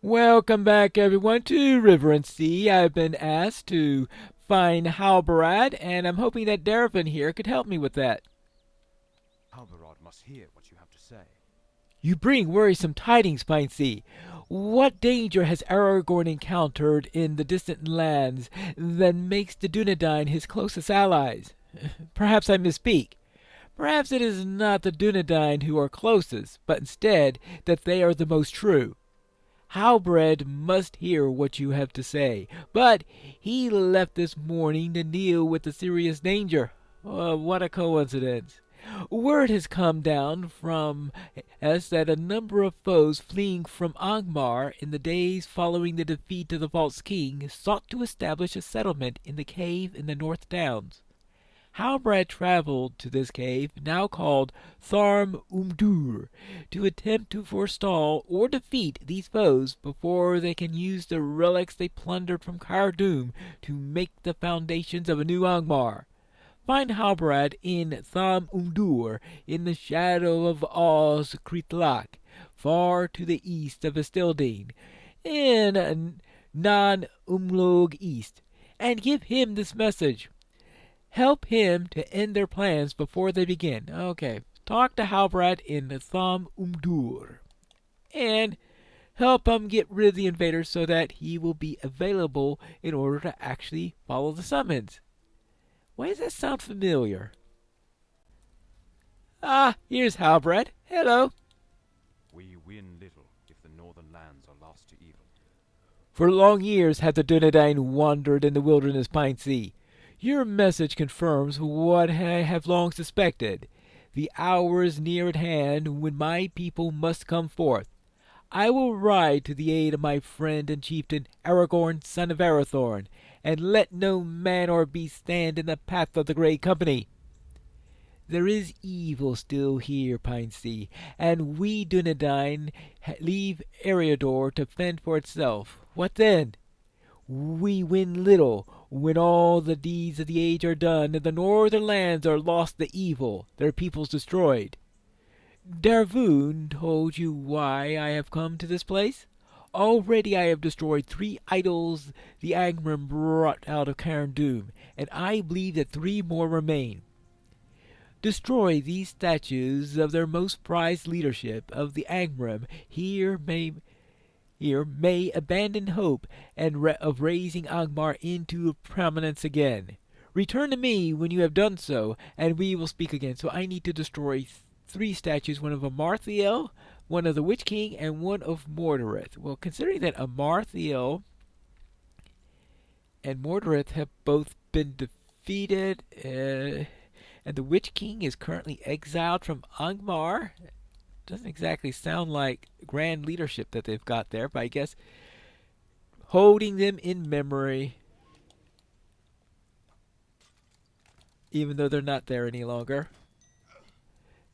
Welcome back, everyone, to River and Sea. I've been asked to find Halbarad, and I'm hoping that Darvin here could help me with that. Halbarad must hear what you have to say. You bring worrisome tidings, Pine Sea. What danger has Aragorn encountered in the distant lands that makes the Dunedain his closest allies? Perhaps I misspeak. Perhaps it is not the Dunedain who are closest, but instead that they are the most true. Halbred must hear what you have to say, but he left this morning to deal with the serious danger. What a coincidence. Word has come down from us that a number of foes fleeing from Angmar in the days following the defeat of the false king sought to establish a settlement in the cave in the North Downs. Halbrad traveled to this cave, now called Tharm Umdur, to attempt to forestall or defeat these foes before they can use the relics they plundered from Khardum to make the foundations of a new Angmar. Find Halbrad in Tharm Umdur, in the shadow of Oz Kritlak, far to the east of Estildine, in Nan Umlog East, and give him this message. Help him to end their plans before they begin. Okay, talk to Halbrad in Thumb Umdur. And help him get rid of the invaders so that he will be available in order to actually follow the summons. Why does that sound familiar? Ah, here's Halbrad. Hello. We win little if the northern lands are lost to evil. For long years have the Dunedain wandered in the wilderness Pine Sea. Your message confirms what I have long suspected. The hour is near at hand when my people must come forth. I will ride to the aid of my friend and chieftain Aragorn, son of Arathorn, and let no man or beast stand in the path of the Grey Company. There is evil still here, Pine Sea, and we Dunedain leave Eriador to fend for itself. What then? We win little when all the deeds of the age are done and the northern lands are lost to evil, their peoples destroyed. Darvoon told you why I have come to this place? Already I have destroyed 3 idols the Angmarim brought out of Cairn Doom, and I believe that 3 more remain. Destroy these statues of their most prized leadership of the Angmarim here may abandon hope of raising Angmar into prominence again. Return to me when you have done so, and we will speak again. So I need to destroy 3 statues, one of Amarthiel, one of the Witch King, and one of Mordorith. Well, considering that Amarthiel and Mordorith have both been defeated, and the Witch King is currently exiled from Angmar, doesn't exactly sound like grand leadership that they've got there, but I guess holding them in memory, even though they're not there any longer.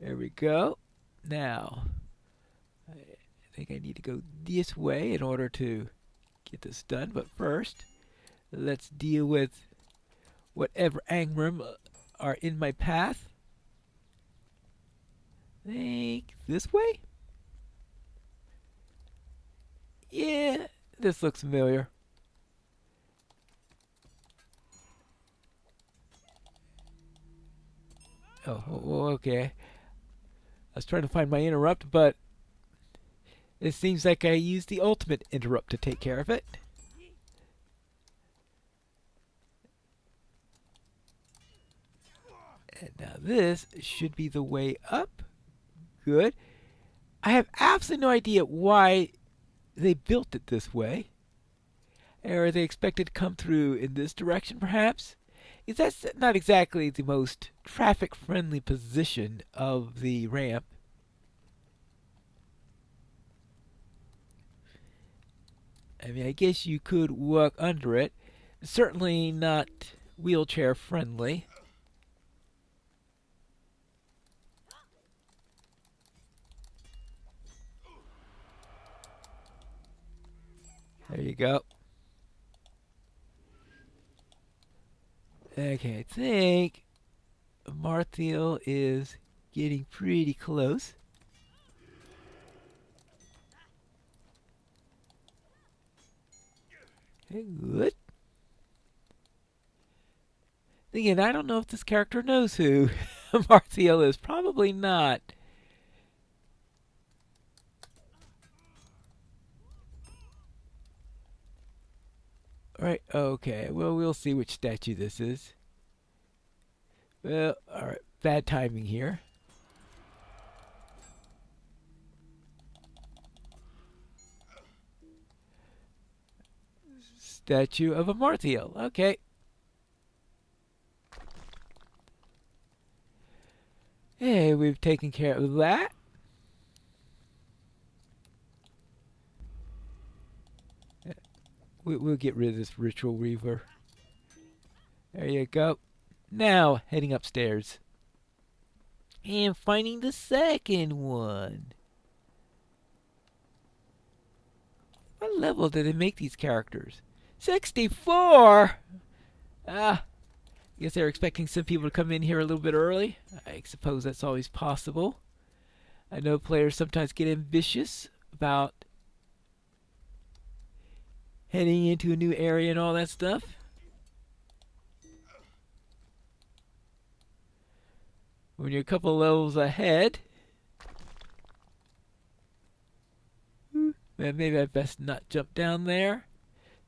There we go. Now, I think I need to go this way in order to get this done, but first, let's deal with whatever Angmarim are in my path. Think this way? Yeah, this looks familiar. Okay. I was trying to find my interrupt, but it seems like I used the ultimate interrupt to take care of it. And now this should be the way up. Good. I have absolutely no idea why they built it this way. Are they expected to come through in this direction, perhaps? Is that not exactly the most traffic-friendly position of the ramp? I mean, I guess you could walk under it. Certainly not wheelchair-friendly. There you go. Okay, I think Marthiel is getting pretty close. Okay, good. Again, I don't know if this character knows who Marthiel is. Probably not. Alright, okay. Well, we'll see which statue this is. Well, alright. Bad timing here. Statue of a Marthiel. Okay. Hey, we've taken care of that. We'll get rid of this ritual weaver. There you go. Now, heading upstairs. And finding the second one. What level did they make these characters? 64! Ah, I guess they're expecting some people to come in here a little bit early. I suppose that's always possible. I know players sometimes get ambitious about heading into a new area and all that stuff. When you're a couple levels ahead, maybe I best not jump down there,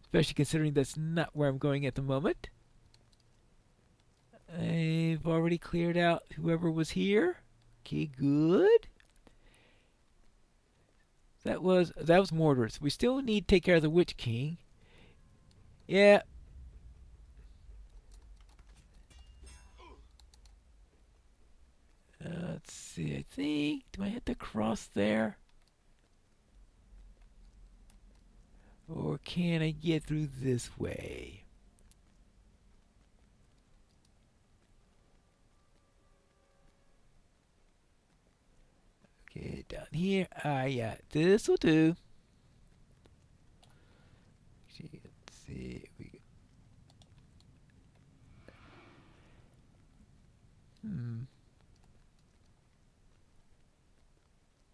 especially considering that's not where I'm going at the moment. I've already cleared out whoever was here. Okay, good. That was Mordred's. We still need to take care of the Witch King. Yeah. Let's see. I think. Do I have to cross there? Or can I get through this way? Okay, down here. Yeah, this will do. Actually, let's see.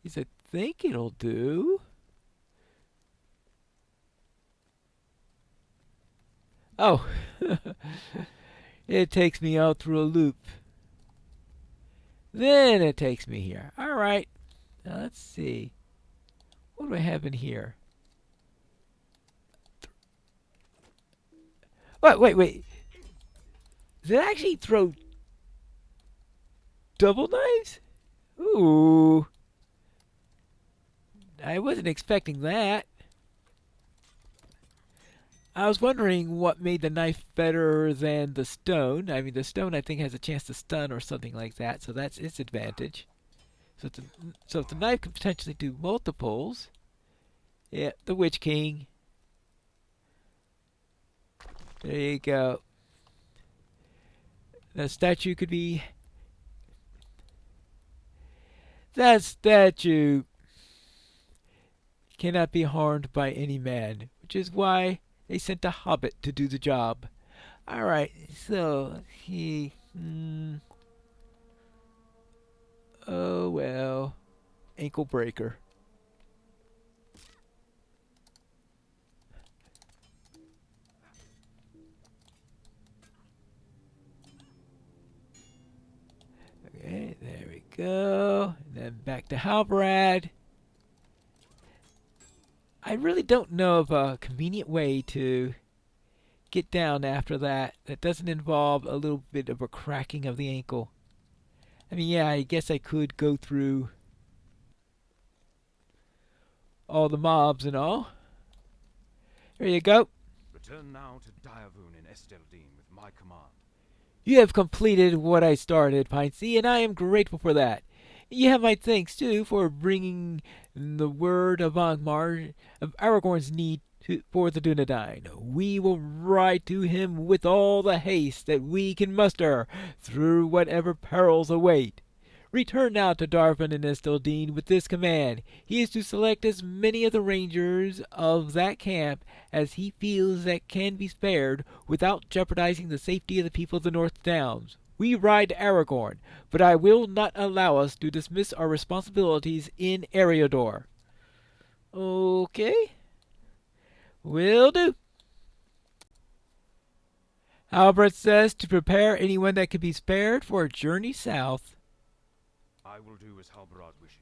Yes, I think it'll do. Oh, it takes me out through a loop. Then it takes me here. All right. Now let's see. What do I have in here? Wait. Does it actually throw double knives? Ooh. I wasn't expecting that. I was wondering what made the knife better than the stone. I mean, the stone I think has a chance to stun or something like that, so that's its advantage. So if the knife can potentially do multiples, yeah, the Witch King. There you go. The statue could be... That statue cannot be harmed by any man, which is why they sent a hobbit to do the job. Alright, so he... Oh well. Ankle breaker. Okay, there we go. And then back to Halbrad. I really don't know of a convenient way to get down after that doesn't involve a little bit of a cracking of the ankle. I mean, yeah, I guess I could go through all the mobs and all. There you go. Return now to Direvun in Esteldine with my command. You have completed what I started, Piney, and I am grateful for that. You have my thanks, too, for bringing the word of Angmar of Aragorn's need for the Dunedain. We will ride to him with all the haste that we can muster through whatever perils await. Return now to Darvin and Esteldine with this command. He is to select as many of the rangers of that camp as he feels that can be spared without jeopardizing the safety of the people of the North Downs. We ride to Aragorn, but I will not allow us to dismiss our responsibilities in Eriador. Okay. Will do. Albert says to prepare anyone that can be spared for a journey south. I will do as Halbarad wishes.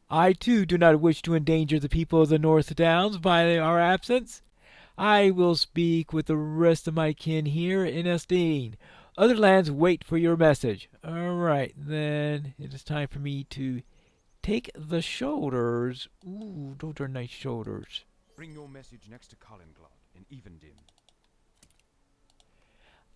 I too do not wish to endanger the people of the North Downs by our absence. I will speak with the rest of my kin here in Esteen. Other lands wait for your message. All right, then it is time for me to take the shoulders. Ooh, those are nice shoulders. Bring your message next to Kalinglad in Evendim.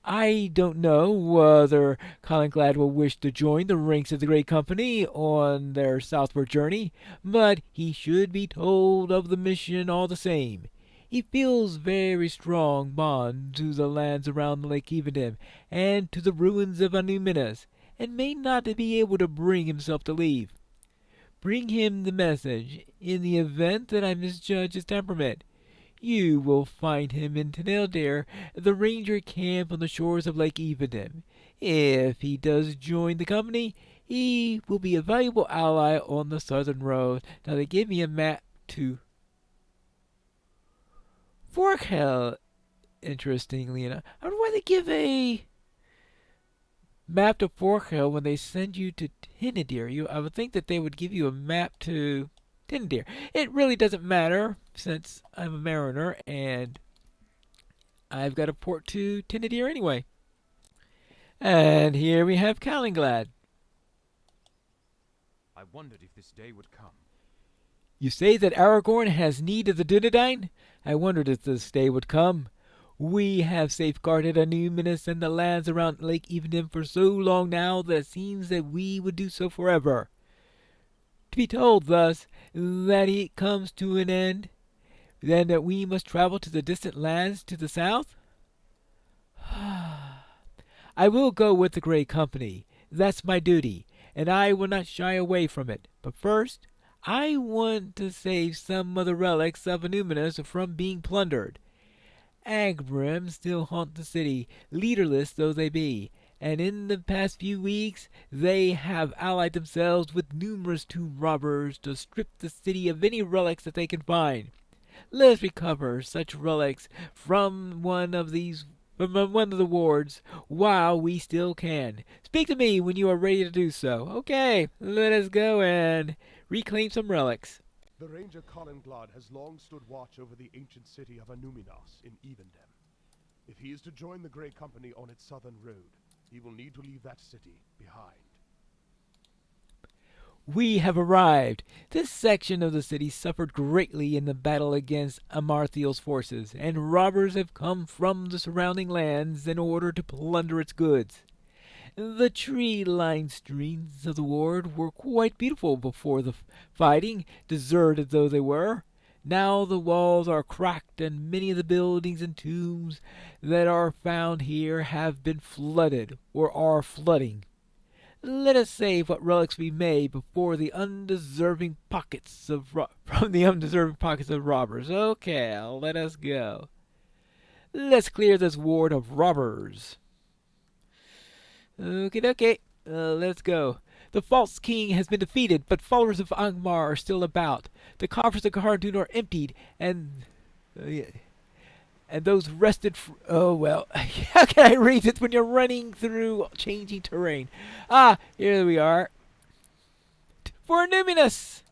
I don't know whether Colin will wish to join the ranks of the Great Company on their southward journey, but he should be told of the mission all the same. He feels very strong bond to the lands around Lake Evendim and to the ruins of Anuminas, and may not be able to bring himself to leave. Bring him the message in the event that I misjudge his temperament. You will find him in Teneldir, the ranger camp on the shores of Lake Evendim. If he does join the company, he will be a valuable ally on the southern road. Now they give me a map to Forkhell, interestingly enough. I don't know why they give a map to Forkhell when they send you to Teneldir. I would think that they would give you a map to Teneldir. It really doesn't matter since I'm a mariner and I've got a port to Teneldir anyway. And here we have Kalinglad. I wondered if this day would come. You say that Aragorn has need of the Dunedain? I wondered if this day would come. We have safeguarded Anuminas and the lands around Lake Evendim for so long now that it seems that we would do so forever. To be told thus that it comes to an end, then that we must travel to the distant lands to the south? I will go with the Grey Company. That's my duty, and I will not shy away from it. But first, I want to save some of the relics of Anuminas from being plundered. Angmarim still haunt the city, leaderless though they be, and in the past few weeks they have allied themselves with numerous tomb robbers to strip the city of any relics that they can find. Let us recover such relics from one of the wards while we still can. Speak to me when you are ready to do so. Okay, let us go and reclaim some relics. The ranger Kalinglad has long stood watch over the ancient city of Anuminas in Evendim. If he is to join the Grey Company on its southern road, he will need to leave that city behind. We have arrived. This section of the city suffered greatly in the battle against Amarthiel's forces, and robbers have come from the surrounding lands in order to plunder its goods. The tree-lined streets of the ward were quite beautiful before the fighting, deserted though they were. Now the walls are cracked, and many of the buildings and tombs that are found here have been flooded or are flooding. Let us save what relics we may before the undeserving pockets of from the undeserving pockets of robbers. Okay, let us go. Let's clear this ward of robbers. Okay, let's go. The false king has been defeated, but followers of Angmar are still about. The coffers of Khardun are emptied, and those rested. Oh well, how can I read it when you're running through changing terrain? Ah, here we are. For Numinous.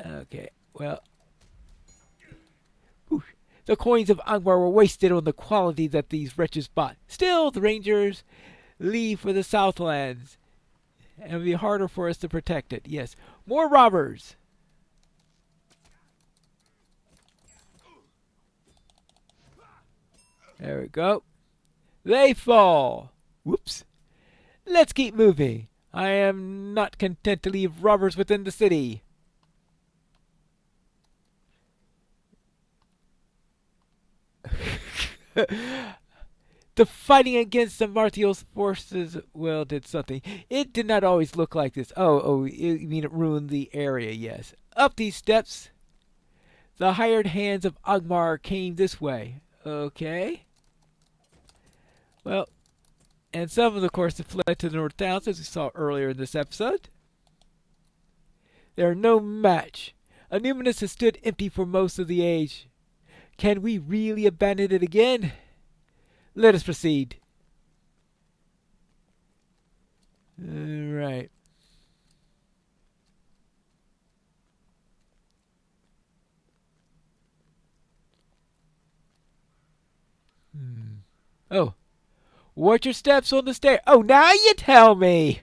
Okay, well. The coins of Angmar were wasted on the quality that these wretches bought. Still, the rangers leave for the Southlands, and it will be harder for us to protect it. Yes, more robbers. There we go. They fall. Whoops. Let's keep moving. I am not content to leave robbers within the city. The fighting against the Martial's forces, well, did something. It did not always look like this. Oh, you mean it ruined the area, yes. Up these steps, the hired hands of Angmar came this way. Okay. Well, and some of the course have fled to the North Downs, as we saw earlier in this episode. They are no match. Anuminas has stood empty for most of the age. Can we really abandon it again? Let us proceed. Right. Oh, watch your steps on the stair. Oh, now you tell me.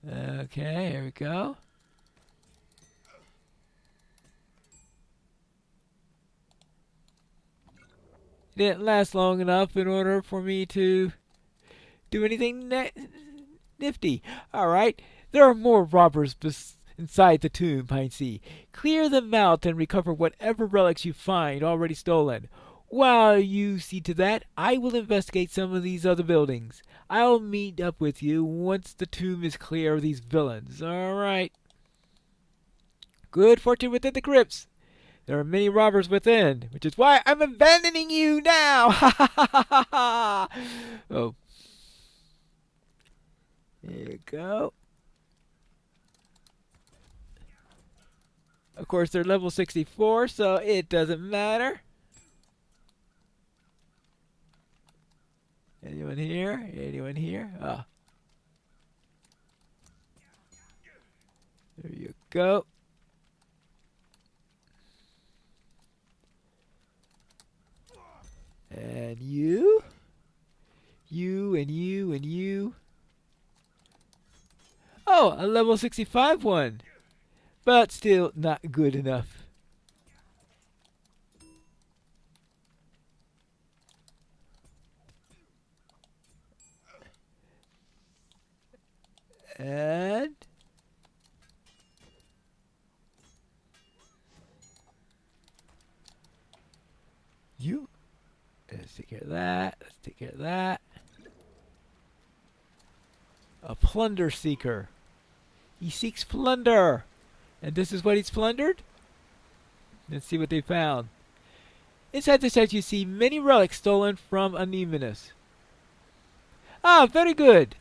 Okay, here we go. Didn't last long enough in order for me to do anything nifty. All right, there are more robbers inside the tomb, Piney. Clear them out and recover whatever relics you find already stolen. While you see to that, I will investigate some of these other buildings. I'll meet up with you once the tomb is clear of these villains. All right. Good fortune within the crypts. There are many robbers within, which is why I'm abandoning you now. Ha ha ha ha ha. Oh. There you go. Of course, they're level 64, so it doesn't matter. Anyone here? Anyone here? Ah. There you go. And you. You and you and you. Oh, a level 65 one. But still not good enough. And you. Let's take care of that. Let's take care of that. A plunder seeker. He seeks plunder. And this is what he's plundered? Let's see what they found. Inside the chest you see many relics stolen from Anonymous. Ah, very good.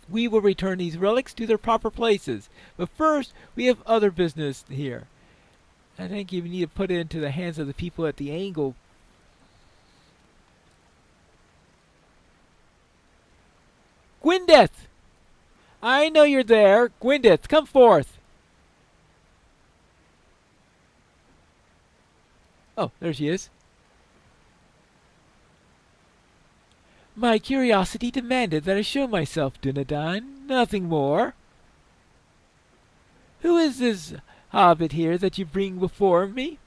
We will return these relics to their proper places. But first, we have other business here. I think you need to put it into the hands of the people at the angle. Gwyneth! I know you're there. Gwyneth, come forth. Oh, there she is. My curiosity demanded that I show myself, Dunedain. Nothing more. Who is this hobbit here that you bring before me?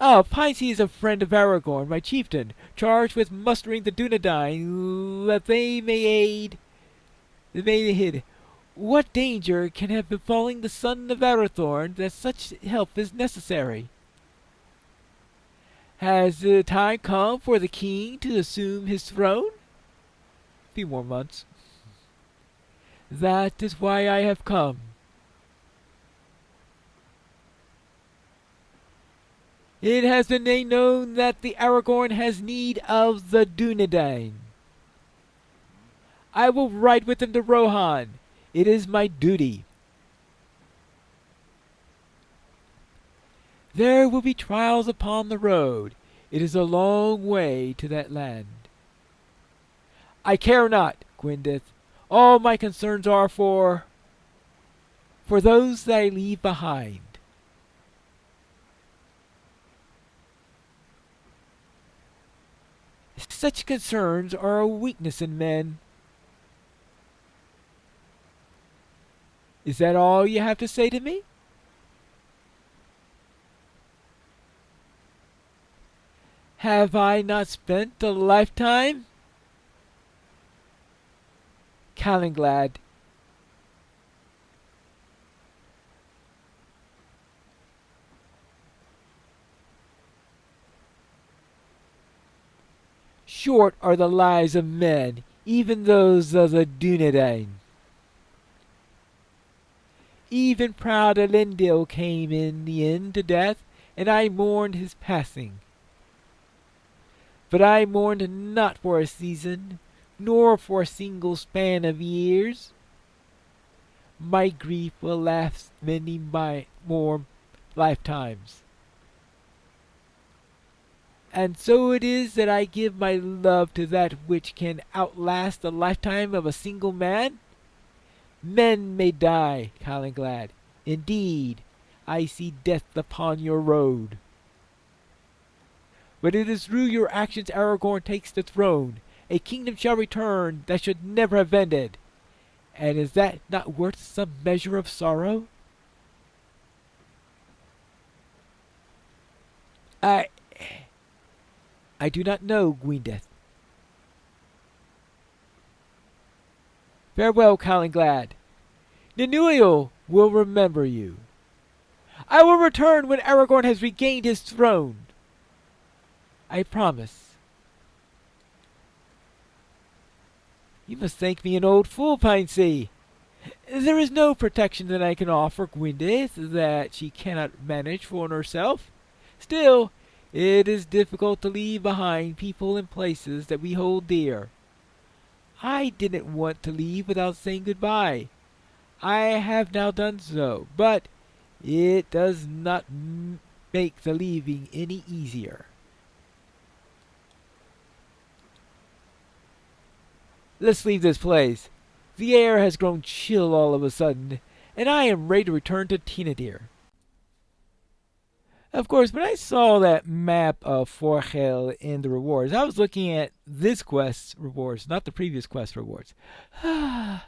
Ah, Piney is a friend of Aragorn, my chieftain, charged with mustering the Dunedain, that they may aid the Maiden. What danger can have befallen the son of Arathorn that such help is necessary? Has the time come for the king to assume his throne? A few more months. That is why I have come. It has been made known that the Aragorn has need of the Dunedain. I will ride with him to Rohan. It is my duty. There will be trials upon the road. It is a long way to that land. I care not, Gwyneth. All my concerns are for those that I leave behind. Such concerns are a weakness in men. Is that all you have to say to me? Have I not spent a lifetime? Calenglad. Short are the lives of men, even those of the Dunedain. Even proud Elendil came in the end to death, and I mourned his passing. But I mourned not for a season, nor for a single span of years. My grief will last many more lifetimes. And so it is that I give my love to that which can outlast the lifetime of a single man. Men may die, Calenglad. Indeed, I see death upon your road. But it is through your actions Aragorn takes the throne. A kingdom shall return that should never have ended. And is that not worth some measure of sorrow? I do not know, Gwyndeth. Farewell, Calenglad. Ninuil will remember you. I will return when Aragorn has regained his throne. I promise. You must think me an old fool, Pinesea. There is no protection that I can offer Gwyndeth that she cannot manage for herself. Still, it is difficult to leave behind people and places that we hold dear. I didn't want to leave without saying goodbye. I have now done so, but it does not make the leaving any easier. Let's leave this place. The air has grown chill all of a sudden, and I am ready to return to Tinadir. Of course, when I saw that map of Forgel in the rewards, I was looking at this quest's rewards, not the previous quest rewards. That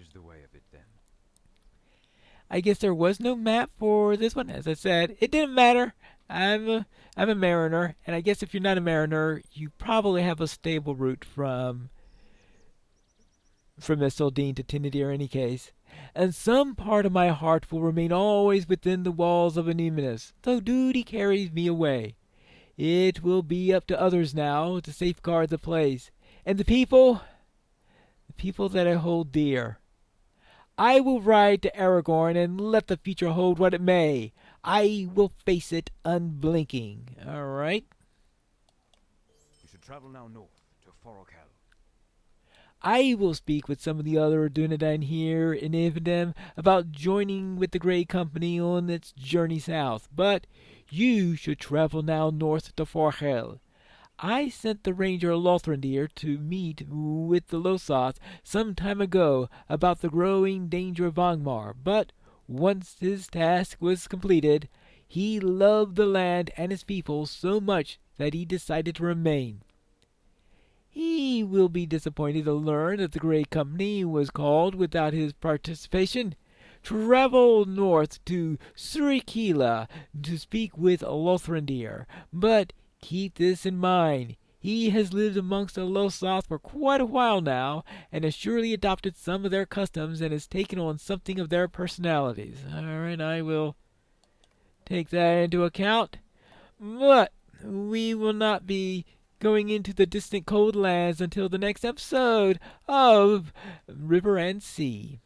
is the way of it then. I guess there was no map for this one. As I said, it didn't matter. I'm a mariner, and I guess if you're not a mariner, you probably have a stable route from Isildur to Tinadir in any case. And some part of my heart will remain always within the walls of Annúminas, though duty carries me away. It will be up to others now to safeguard the place, and the people that I hold dear. I will ride to Aragorn and let the future hold what it may. I will face it unblinking. All right? We should travel now north to Forgel. I will speak with some of the other Dunedain here in Ivendem about joining with the Grey Company on its journey south, but you should travel now north to Forgel. I sent the ranger Lothrindir to meet with the Losoth some time ago about the growing danger of Angmar, but once his task was completed, he loved the land and its people so much that he decided to remain. He will be disappointed to learn that the Grey Company was called without his participation. Travel north to Surikila to speak with Lothrindir, but keep this in mind. He has lived amongst the Losoth for quite a while now, and has surely adopted some of their customs and has taken on something of their personalities. All right, I will take that into account. But we will not be going into the distant cold lands until the next episode of River and Sea.